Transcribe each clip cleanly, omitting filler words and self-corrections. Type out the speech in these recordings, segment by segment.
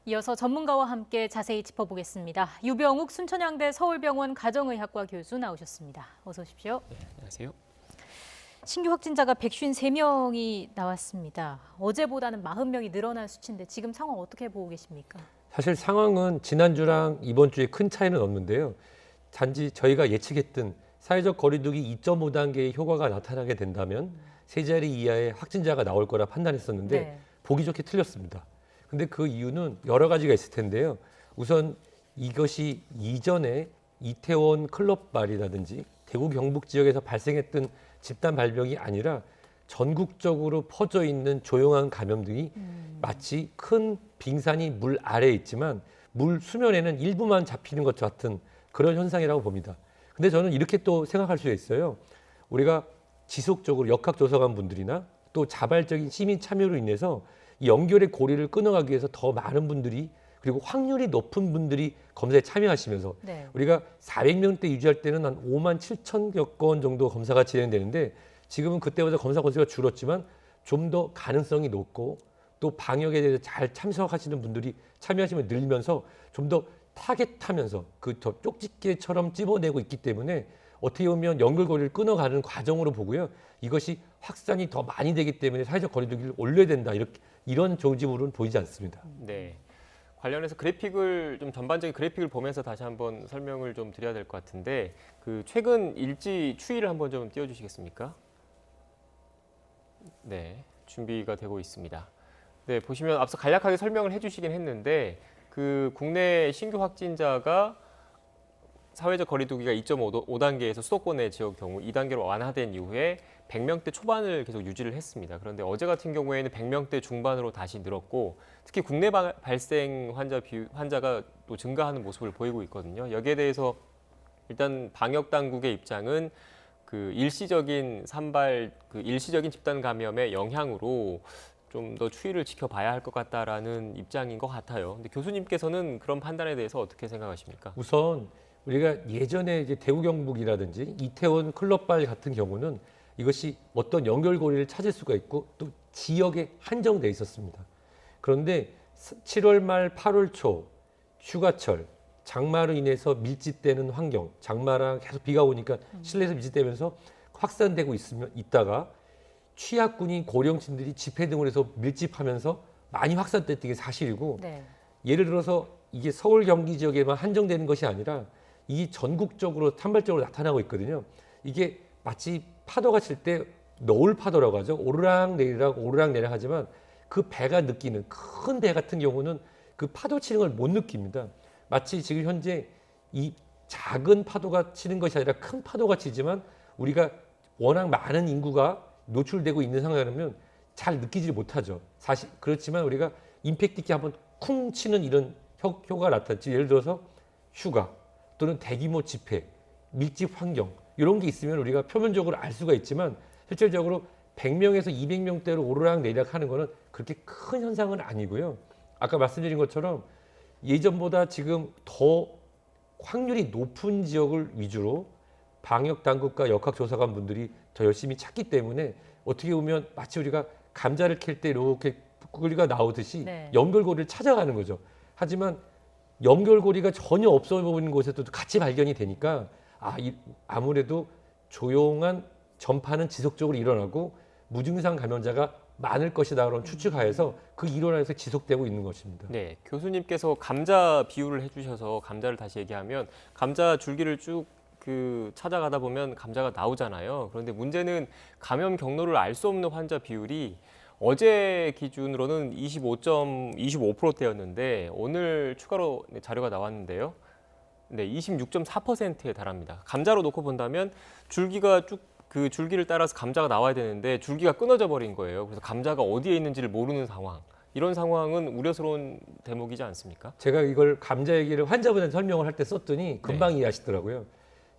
이어서 전문가와 함께 자세히 짚어보겠습니다. 유병욱 순천향대 서울병원 가정의학과 교수 나오셨습니다. 어서 오십시오. 네, 안녕하세요. 신규 확진자가 153명이 나왔습니다. 어제보다는 40명이 늘어난 수치인데 지금 상황 어떻게 보고 계십니까? 사실 상황은 지난주랑 이번 주에 큰 차이는 없는데요. 단지 저희가 예측했던 사회적 거리두기 2.5단계의 효과가 나타나게 된다면 세 자리 이하의 확진자가 나올 거라 판단했었는데 네. 보기 좋게 틀렸습니다. 근데 그 이유는 여러 가지가 있을 텐데요. 우선 이것이 이전에 이태원 클럽발이라든지 대구 경북 지역에서 발생했던 집단 발병이 아니라 전국적으로 퍼져 있는 조용한 감염들이 마치 큰 빙산이 물 아래에 있지만 물 수면에는 일부만 잡히는 것 같은 그런 현상이라고 봅니다. 근데 저는 이렇게 또 생각할 수 있어요. 우리가 지속적으로 역학조사관 분들이나 또 자발적인 시민 참여로 인해서 이 연결의 고리를 끊어가기 위해서 더 많은 분들이 그리고 확률이 높은 분들이 검사에 참여하시면서 네. 우리가 400명대 유지할 때는 한 5만 7천여 건 정도 검사가 진행되는데 지금은 그때보다 검사 건수가 줄었지만 좀 더 가능성이 높고 또 방역에 대해서 잘 참석하시는 분들이 참여하시면 늘면서 좀 더 타겟하면서 그 더 쪽집게처럼 찝어내고 있기 때문에 어떻게 보면 연결고리를 끊어가는 과정으로 보고요. 이것이 확산이 더 많이 되기 때문에 사회적 거리두기를 올려야 된다. 이런 조짐으로는 보이지 않습니다. 네. 관련해서 그래픽을 좀 전반적인 그래픽을 보면서 다시 한번 설명을 좀 드려야 될 것 같은데 그 최근 일지 추이를 한번 좀 띄워주시겠습니까? 네, 준비가 되고 있습니다. 네, 보시면 앞서 간략하게 설명을 해주시긴 했는데 그 국내 신규 확진자가 사회적 거리두기가 2.5단계에서 수도권의 지역 경우 2단계로 완화된 이후에 100명대 초반을 계속 유지를 했습니다. 그런데 어제 같은 경우에는 100명대 중반으로 다시 늘었고 특히 국내 발생 환자가 또 증가하는 모습을 보이고 있거든요. 여기에 대해서 일단 방역 당국의 입장은 그 일시적인 일시적인 집단 감염의 영향으로 좀 더 추이를 지켜봐야 할 것 같다라는 입장인 것 같아요. 근데 교수님께서는 그런 판단에 대해서 어떻게 생각하십니까? 우선 우리가 예전에 이제 대구 경북이라든지 이태원 클럽발 같은 경우는 이것이 어떤 연결고리를 찾을 수가 있고 또 지역에 한정돼 있었습니다. 그런데 7월 말 8월 초 휴가철 장마로 인해서 밀집되는 환경, 장마랑 계속 비가 오니까 실내에서 밀집되면서 확산되고 있다가 취약군인 고령층들이 집회 등을 해서 밀집하면서 많이 확산됐던 게 사실이고 네. 예를 들어서 이게 서울 경기 지역에만 한정되는 것이 아니라 이 전국적으로 산발적으로 나타나고 있거든요. 이게 마치 파도가 칠 때 너울 파도라고 하죠. 오르락내리락 하지만 그 배가 느끼는 큰 배 같은 경우는 그 파도 치는 걸 못 느낍니다. 마치 지금 현재 이 작은 파도가 치는 것이 아니라 큰 파도가 치지만 우리가 워낙 많은 인구가 노출되고 있는 상황이라면 잘 느끼지 못하죠. 사실 그렇지만 우리가 임팩트 있게 한번 쿵 치는 이런 효과가 나타났지. 예를 들어서 휴가 또는 대규모 집회, 밀집 환경 이런 게 있으면 우리가 표면적으로 알 수가 있지만 실질적으로 100명에서 200명대로 오르락내리락 하는 거는 그렇게 큰 현상은 아니고요. 아까 말씀드린 것처럼 예전보다 지금 더 확률이 높은 지역을 위주로 방역 당국과 역학조사관 분들이 더 열심히 찾기 때문에 어떻게 보면 마치 우리가 감자를 캘 때 이렇게 고리가 나오듯이 네. 연결고리를 찾아가는 거죠. 하지만 연결고리가 전혀 없어 보이는 곳에도 같이 발견이 되니까 아무래도 조용한 전파는 지속적으로 일어나고 무증상 감염자가 많을 것이다 그런 추측하에서 그 일원에서 지속되고 있는 것입니다. 네, 교수님께서 감자 비유를 해주셔서 감자를 다시 얘기하면 감자 줄기를 쭉 찾아가다 보면 감자가 나오잖아요. 그런데 문제는 감염 경로를 알 수 없는 환자 비율이 어제 기준으로는 25.25%대였는데 오늘 추가로 자료가 나왔는데요. 네, 26.4%에 달합니다. 감자로 놓고 본다면 줄기가 그 줄기를 따라서 감자가 나와야 되는데 줄기가 끊어져 버린 거예요. 그래서 감자가 어디에 있는지를 모르는 상황. 이런 상황은 우려스러운 대목이지 않습니까? 제가 이걸 감자 얘기를 환자분한테 설명을 할 때 썼더니 금방 이해하시더라고요.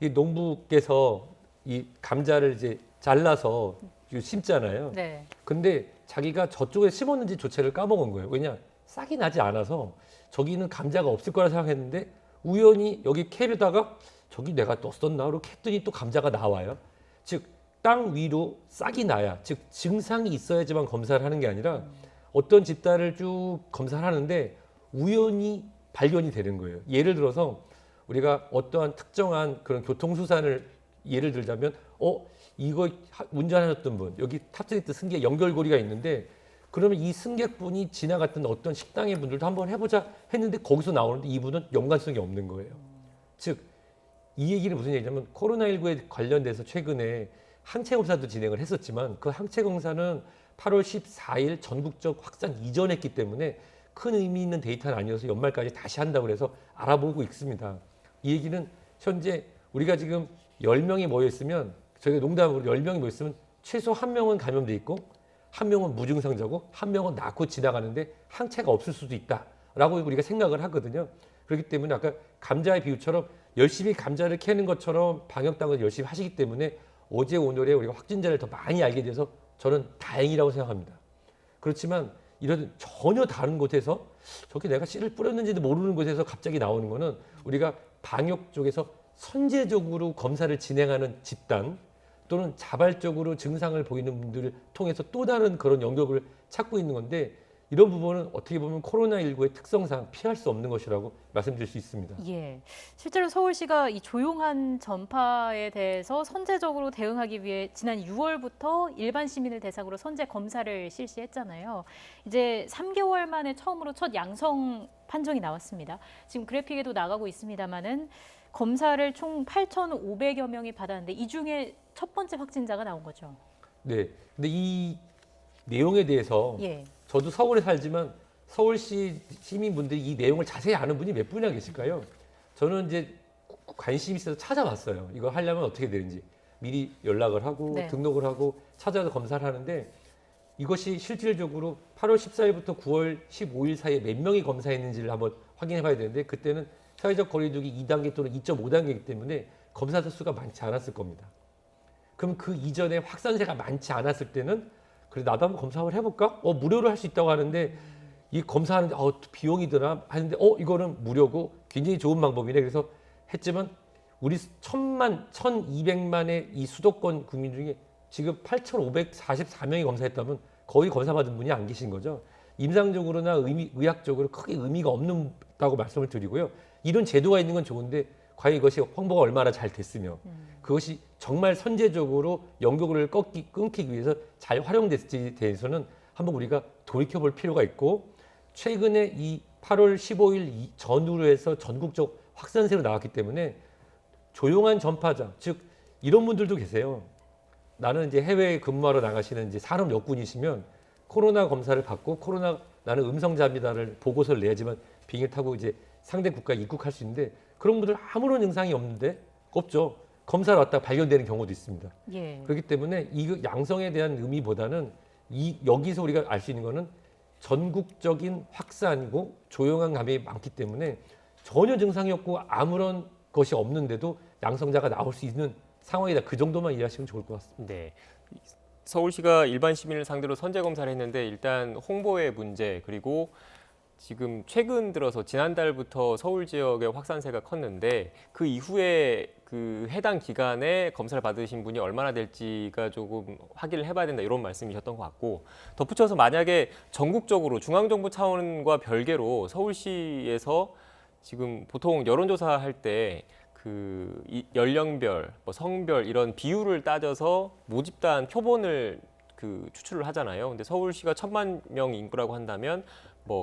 이 농부께서 이 감자를 이제 잘라서 심잖아요. 네. 근데 자기가 저쪽에 심었는지 조차를 까먹은 거예요. 왜냐? 싹이 나지 않아서 저기는 감자가 없을 거라 생각했는데 우연히 여기 캡에다가 저기 내가 떴었나? 이렇게 했더니 또 감자가 나와요. 즉 땅 위로 싹이 나야, 즉 증상이 있어야지만 검사를 하는 게 아니라 어떤 집단을 쭉 검사를 하는데 우연히 발견이 되는 거예요. 예를 들어서 우리가 어떠한 특정한 그런 교통수단을 예를 들자면 이거 운전하셨던 분 여기 탑승했던 승객 연결고리가 있는데 그러면 이 승객분이 지나갔던 어떤 식당의 분들도 한번 해보자 했는데 거기서 나오는데 이분은 연관성이 없는 거예요. 즉 이 얘기는 무슨 얘기냐면 코로나19에 관련돼서 최근에 항체 검사도 진행을 했었지만 그 항체 검사는 8월 14일 전국적 확산 이전했기 때문에 큰 의미 있는 데이터는 아니어서 연말까지 다시 한다고 해서 알아보고 있습니다. 이 얘기는 현재 우리가 지금 10명이 모여 있으면 저희가 농담으로 10명이 모여 있으면 최소 1명은 감염돼 있고 1명은 무증상자고 1명은 낫고 지나가는데 항체가 없을 수도 있다라고 우리가 생각을 하거든요. 그렇기 때문에 아까 감자의 비유처럼 열심히 감자를 캐는 것처럼 방역당은 열심히 하시기 때문에 어제 오늘에 우리가 확진자를 더 많이 알게 돼서 저는 다행이라고 생각합니다. 그렇지만 이런 전혀 다른 곳에서 저게 내가 씨를 뿌렸는지도 모르는 곳에서 갑자기 나오는 거는 우리가 방역 쪽에서 선제적으로 검사를 진행하는 집단 또는 자발적으로 증상을 보이는 분들을 통해서 또 다른 그런 영역을 찾고 있는 건데 이런 부분은 어떻게 보면 코로나19의 특성상 피할 수 없는 것이라고 말씀드릴 수 있습니다. 예, 실제로 서울시가 이 조용한 전파에 대해서 선제적으로 대응하기 위해 지난 6월부터 일반 시민을 대상으로 선제 검사를 실시했잖아요. 이제 3개월 만에 처음으로 첫 양성 판정이 나왔습니다. 지금 그래픽에도 나가고 있습니다만은 검사를 총 8,500여 명이 받았는데 이 중에 첫 번째 확진자가 나온 거죠. 네, 근데 이 내용에 대해서 예. 저도 서울에 살지만 서울시 시민분들이 이 내용을 자세히 아는 분이 몇 분이나 계실까요? 저는 이제 관심이 있어서 찾아봤어요. 이거 하려면 어떻게 되는지 미리 연락을 하고 네. 등록을 하고 찾아서 검사를 하는데 이것이 실질적으로 8월 14일부터 9월 15일 사이에 몇 명이 검사했는지를 한번 확인해 봐야 되는데 그때는 사회적 거리두기 2단계 또는 2.5단계이기 때문에 검사 수가 많지 않았을 겁니다. 그럼 그 이전에 확산세가 많지 않았을 때는 그래 나도 한번 검사 한번 해볼까? 무료로 할 수 있다고 하는데 이 검사하는데 비용이 드나 하는데 이거는 무료고 굉장히 좋은 방법이네. 그래서 했지만 우리 1,200만의 이 수도권 국민 중에 지금 8,544명이 검사했다면 거의 검사받은 분이 안 계신 거죠. 임상적으로나 의학적으로 크게 의미가 없다고 말씀을 드리고요. 이런 제도가 있는 건 좋은데 과연 이것이 홍보가 얼마나 잘 됐으며 그것이 정말 선제적으로 연결고리를 끊기 위해서 잘 활용됐을지에 대해서는 한번 우리가 돌이켜볼 필요가 있고 최근에 이 8월 15일 전후로 해서 전국적 확산세로 나왔기 때문에 조용한 전파자, 즉 이런 분들도 계세요. 나는 이제 해외에 근무하러 나가시는 이제 산업 여군이시면 코로나 검사를 받고 나는 음성자입니다를 보고서를 내야지만 비행기 타고 이제 상대 국가에 입국할 수 있는데 그런 분들 아무런 증상이 없죠. 검사를 왔다가 발견되는 경우도 있습니다. 예. 그렇기 때문에 이 양성에 대한 의미보다는 여기서 우리가 알 수 있는 거는 전국적인 확산이고 조용한 감염이 많기 때문에 전혀 증상이 없고 아무런 것이 없는데도 양성자가 나올 수 있는 상황이다. 그 정도만 이해하시면 좋을 것 같습니다. 네. 서울시가 일반 시민을 상대로 선제 검사를 했는데 일단 홍보의 문제 그리고 지금 최근 들어서 지난달부터 서울 지역의 확산세가 컸는데 그 이후에 그 해당 기간에 검사를 받으신 분이 얼마나 될지가 조금 확인을 해봐야 된다 이런 말씀이셨던 것 같고 덧붙여서 만약에 전국적으로 중앙정부 차원과 별개로 서울시에서 지금 보통 여론조사 할 때 그 연령별, 성별 이런 비율을 따져서 모집단 표본을 그 추출을 하잖아요. 근데 서울시가 1,000만 명 인구라고 한다면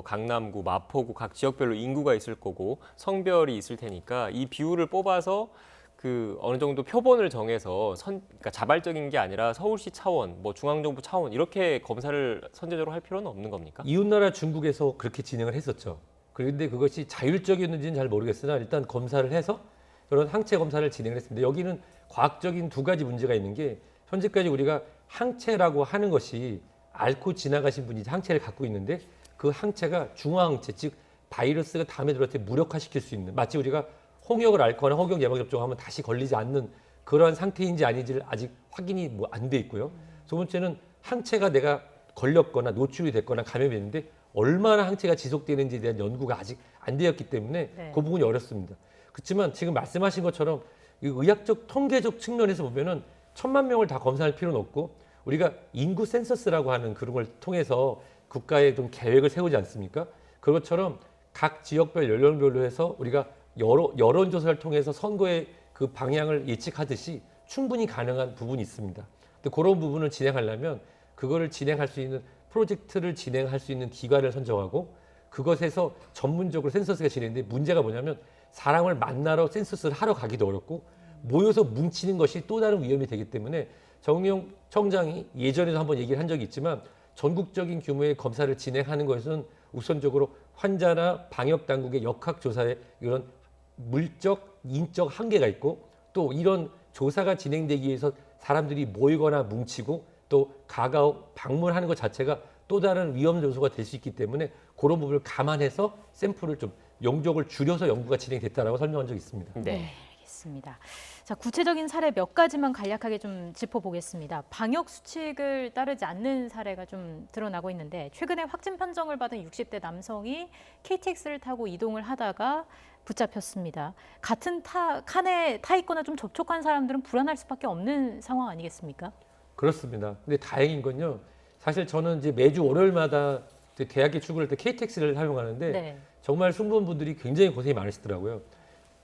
강남구, 마포구 각 지역별로 인구가 있을 거고 성별이 있을 테니까 이 비율을 뽑아서 그 어느 정도 표본을 정해서 그러니까 자발적인 게 아니라 서울시 차원, 중앙정부 차원 이렇게 검사를 선제적으로 할 필요는 없는 겁니까? 이웃나라 중국에서 그렇게 진행을 했었죠. 그런데 그것이 자율적이었는지는 잘 모르겠으나 일단 검사를 해서 그런 항체 검사를 진행을 했습니다. 여기는 과학적인 두 가지 문제가 있는 게 현재까지 우리가 항체라고 하는 것이 앓고 지나가신 분이 항체를 갖고 있는데 그 항체가 중화항체, 즉 바이러스가 다음에 들어올 때 무력화시킬 수 있는 마치 우리가 홍역을 앓거나 홍역 예방 접종하면 다시 걸리지 않는 그러한 상태인지 아닌지를 아직 확인이 안 돼 있고요. 두 번째는 항체가 내가 걸렸거나 노출이 됐거나 감염했는데 얼마나 항체가 지속되는지에 대한 연구가 아직 안 되었기 때문에 네. 그 부분이 어렵습니다. 그렇지만 지금 말씀하신 것처럼 이 의학적 통계적 측면에서 보면은 1,000만 명을 다 검사할 필요는 없고 우리가 인구 센서스라고 하는 그런 걸 통해서 국가에 좀 계획을 세우지 않습니까? 그것처럼 각 지역별 연령별로 해서 우리가 여론조사를 통해서 선거의 그 방향을 예측하듯이 충분히 가능한 부분이 있습니다. 근데 그런 부분을 진행하려면 그거를 진행할 수 있는 프로젝트를 진행할 수 있는 기관을 선정하고 그것에서 전문적으로 센서스가 진행되는데 문제가 뭐냐면 사람을 만나러 센서스를 하러 가기도 어렵고 모여서 뭉치는 것이 또 다른 위험이 되기 때문에 정의용 청장이 예전에도 한번 얘기를 한 적이 있지만 전국적인 규모의 검사를 진행하는 것은 우선적으로 환자나 방역 당국의 역학조사에 이런 물적, 인적 한계가 있고 또 이런 조사가 진행되기 위해서 사람들이 모이거나 뭉치고 또 가까워 방문하는 것 자체가 또 다른 위험 요소가 될 수 있기 때문에 그런 부분을 감안해서 샘플을 좀 용적을 줄여서 연구가 진행됐다라고 설명한 적이 있습니다. 네, 알겠습니다. 자, 구체적인 사례 몇 가지만 간략하게 좀 짚어보겠습니다. 방역 수칙을 따르지 않는 사례가 좀 드러나고 있는데 최근에 확진 판정을 받은 60대 남성이 KTX를 타고 이동을 하다가 붙잡혔습니다. 같은 칸에 타 있거나 좀 접촉한 사람들은 불안할 수밖에 없는 상황 아니겠습니까? 그렇습니다. 근데 다행인 건요. 사실 저는 이제 매주 월요일마다 대학에 출근할 때 KTX를 사용하는데 네. 정말 승무원분들이 굉장히 고생이 많으시더라고요.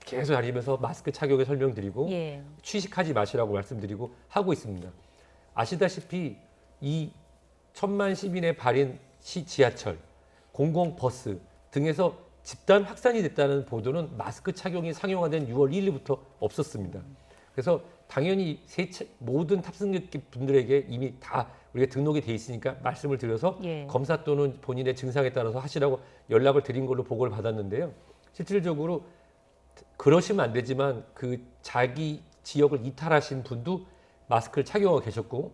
계속 다니면서 마스크 착용에 설명드리고 예. 취식하지 마시라고 말씀드리고 하고 있습니다. 아시다시피 이 1,000만 시민의 발인 지하철, 공공버스 등에서 집단 확산이 됐다는 보도는 마스크 착용이 상용화된 6월 1일부터 없었습니다. 그래서 당연히 모든 탑승객분들에게 이미 다 우리가 등록이 돼 있으니까 말씀을 드려서 예. 검사 또는 본인의 증상에 따라서 하시라고 연락을 드린 걸로 보고를 받았는데요. 실질적으로 그러시면 안 되지만 그 자기 지역을 이탈하신 분도 마스크를 착용하고 계셨고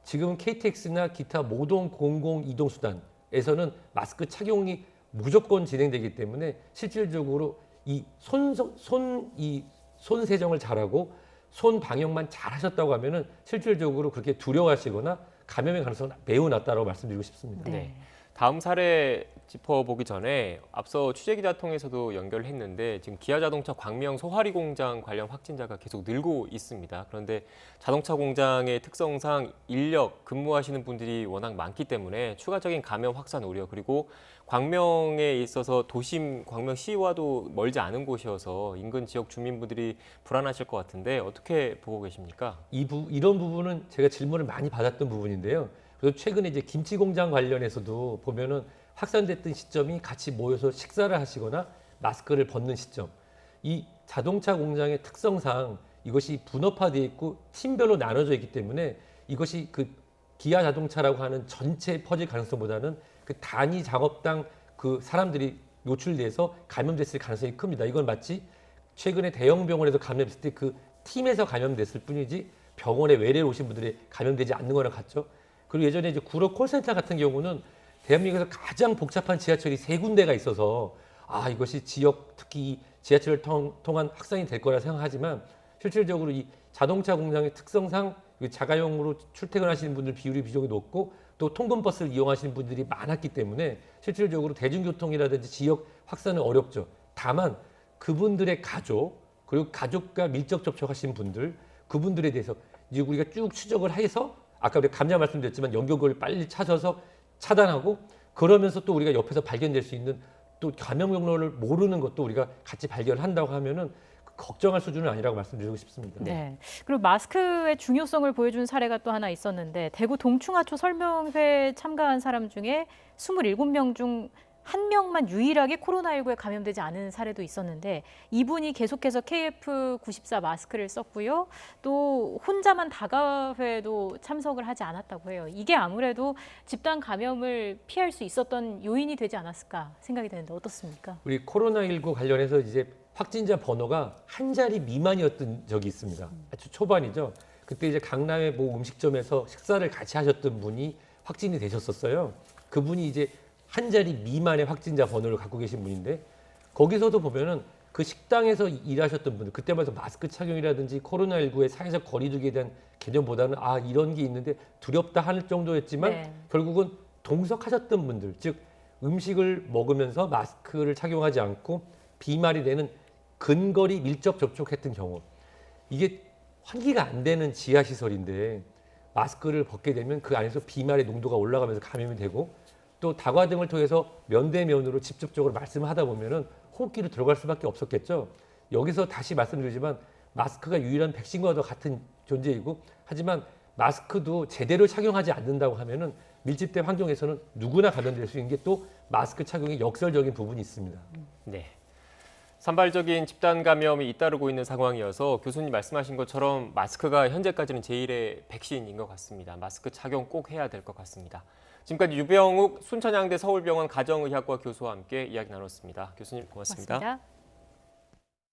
지금 KTX나 기타 모든 공공 이동 수단에서는 마스크 착용이 무조건 진행되기 때문에 실질적으로 이 손 세정을 잘하고 손 방역만 잘 하셨다고 하면은 실질적으로 그렇게 두려워하시거나 감염의 가능성은 매우 낮다고 말씀드리고 싶습니다. 네. 다음 사례 짚어보기 전에 앞서 취재기자 통해서도 연결을 했는데 지금 기아자동차 광명 소화리 공장 관련 확진자가 계속 늘고 있습니다. 그런데 자동차 공장의 특성상 인력, 근무하시는 분들이 워낙 많기 때문에 추가적인 감염 확산 우려 그리고 광명에 있어서 도심 광명시와도 멀지 않은 곳이어서 인근 지역 주민분들이 불안하실 것 같은데 어떻게 보고 계십니까? 이런 부분은 제가 질문을 많이 받았던 부분인데요. 그래서 최근에 이제 김치 공장 관련해서도 보면은 확산됐던 시점이 같이 모여서 식사를 하시거나 마스크를 벗는 시점. 이 자동차 공장의 특성상 이것이 분업화되어 있고 팀별로 나눠져 있기 때문에 이것이 그 기아 자동차라고 하는 전체 퍼질 가능성보다는 그 단위 작업당 그 사람들이 노출돼서 감염됐을 가능성이 큽니다. 이건 마치 최근에 대형 병원에서 감염됐을 때 그 팀에서 감염됐을 뿐이지 병원에 외래로 오신 분들이 감염되지 않는 거랑 같죠. 그리고 예전에 이제 구로 콜센터 같은 경우는 대한민국에서 가장 복잡한 지하철이 3군데가 있어서 이것이 지역 특히 지하철을 통한 확산이 될 거라 생각하지만 실질적으로 이 자동차 공장의 특성상 자가용으로 출퇴근하시는 분들 비율이 비교적 높고 또 통근버스를 이용하시는 분들이 많았기 때문에 실질적으로 대중교통이라든지 지역 확산은 어렵죠. 다만 그분들의 가족 그리고 가족과 밀접 접촉하신 분들 그분들에 대해서 이제 우리가 쭉 추적을 해서 아까 우리가 감자 말씀드렸지만 연결고리를 빨리 찾아서 차단하고 그러면서 또 우리가 옆에서 발견될 수 있는 또 감염 경로를 모르는 것도 우리가 같이 발견한다고 하면은 걱정할 수준은 아니라고 말씀드리고 싶습니다. 네. 그리고 마스크의 중요성을 보여준 사례가 또 하나 있었는데 대구 동충하초 설명회에 참가한 사람 중에 27명 중 1명만 유일하게 코로나19에 감염되지 않은 사례도 있었는데 이분이 계속해서 KF94 마스크를 썼고요. 또 혼자만 다가회도 참석을 하지 않았다고 해요. 이게 아무래도 집단 감염을 피할 수 있었던 요인이 되지 않았을까 생각이 되는데 어떻습니까? 우리 코로나19 관련해서 이제 확진자 번호가 한 자리 미만이었던 적이 있습니다. 아주 초반이죠. 그때 이제 강남의 모 음식점에서 식사를 같이 하셨던 분이 확진이 되셨었어요. 그분이 이제 한 자리 미만의 확진자 번호를 갖고 계신 분인데 거기서도 보면은 그 식당에서 일하셨던 분들 그때만 해도 마스크 착용이라든지 코로나19의 사회적 거리두기에 대한 개념보다는 이런 게 있는데 두렵다 할 정도였지만 네. 결국은 동석하셨던 분들 즉 음식을 먹으면서 마스크를 착용하지 않고 비말이 되는 근거리 밀접 접촉했던 경우 이게 환기가 안 되는 지하시설인데 마스크를 벗게 되면 그 안에서 비말의 농도가 올라가면서 감염이 되고 또 다과 등을 통해서 면대면으로 직접적으로 말씀을 하다 보면은 호흡기로 들어갈 수밖에 없었겠죠. 여기서 다시 말씀드리지만 마스크가 유일한 백신과도 같은 존재이고 하지만 마스크도 제대로 착용하지 않는다고 하면은 밀집된 환경에서는 누구나 감염될 수 있는 게 또 마스크 착용의 역설적인 부분이 있습니다. 네. 산발적인 집단 감염이 잇따르고 있는 상황이어서 교수님 말씀하신 것처럼 마스크가 현재까지는 제1의 백신인 것 같습니다. 마스크 착용 꼭 해야 될 것 같습니다. 지금까지 유병욱 순천향대 서울병원 가정의학과 교수와 함께 이야기 나눴습니다. 교수님 고맙습니다. 고맙습니다.